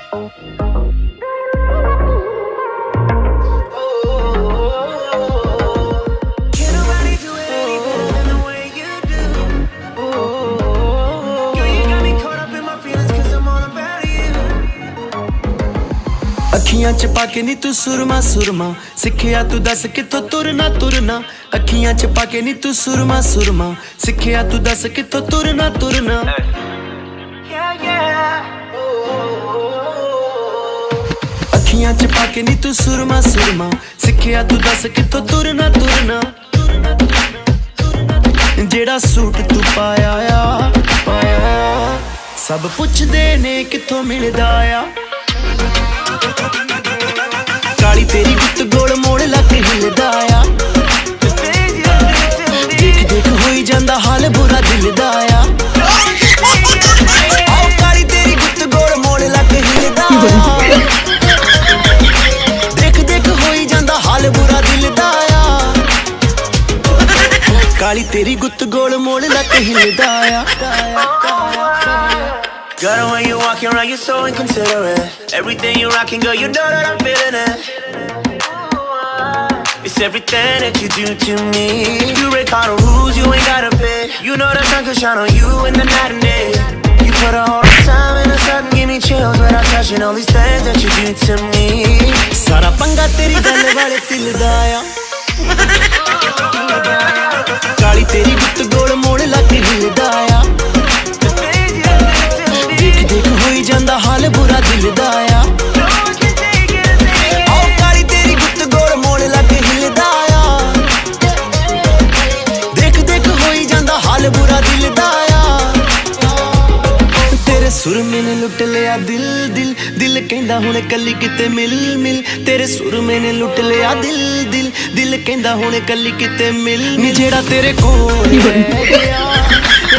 अखियां च पाके नी तू सुरमा सुरमा, सिखिया तू दस किथों तुरना तुरना। अखियां च पाके नी तू सुरमा सुरमा, सिखिया तू दस किथों तुरना तुरना। अखियां च पाके नी तू सुरमा सुरमा, सिखिया तू दस किथों तुरना तुरना। जेड़ा सूट तू पाया आ सब पुछदे ने किथों मिलदा आ। काली तेरी गुत्त गोल मोड़ लक हिलदा आ। देख देख होई जांदा हाल बुरा दिल दा आ। आओ काली तेरी गुत्त गोल मोड़ लक हिलदा आ। देख देख होई जांदा हाल बुरा दिल दा आ। काली तेरी गुत्त गोल मोड़ लक हिलदा आ। Girl, when you walking around, you're so inconsiderate. Everything you rocking, girl, you know that I'm feeling it. It's everything that you do to me. You break all the rules, you ain't gotta pay. You know the sun can shine on you in the night and day. You put a whole time in the sun, give me chills without touching all these things that you do to me. सारा पंगा तेरी गल वाले दिल दा आ। काली तेरी गुत्त गोल मोड़ लक हिलदा आ। देख देख होई जांदा हाल बुरा दिल दा आ। आओ काली तेरी गुत्त गोल मोड़ लक हिलदा आ। देख देख होई जांदा हाल बुरा दिल दा आ। तेरे सुर मैंने लुट लिया दिल दिल दिल कहंदा हुण कल्ली किते मिल मिल। तेरे सुर मैंने लुट लिया दिल दिल दिल कहंदा हुण कल्ली किते मिल। नी जेड़ा तेरे कोल रह गया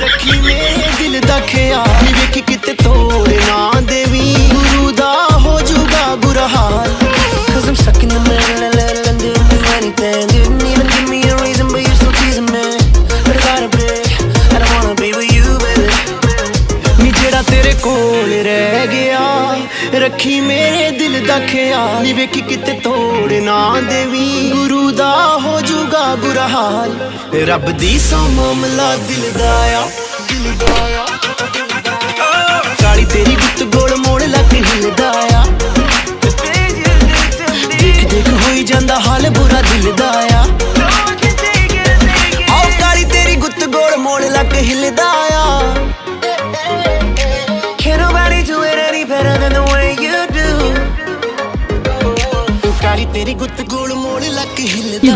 रखी मेरे दिल दा ख्याल। नी वेखी किते तोड़ ना देवी, गुरु दा हो जूगा बुरा हाल। Cause I'm stuck in the middle and little and didn't do anything. Didn't even give me a reason, but you're still teasing me. But I gotta be, I don't wanna be with you, baby. नी जेड़ा तेरे कोल रह गया रखी मेरे दिल दा ख्याल। नी वेखी किते तोड़ ना देवी, गुरु दा हो जूगा बुरा हाल। रब दी सौ मामला दिल दा आ। काली तेरी गुत्त गोल मोड़ लक हिलदा आ। देख देख होई जांदा हाल बुरा दिल दा आ। आओ काली तेरी गुत्त गोल मोड़ लक हिलदा आ। Can't nobody do it any better than the way you do. काली तेरी गुत्त गोल मोड़ लक हिलदा आ।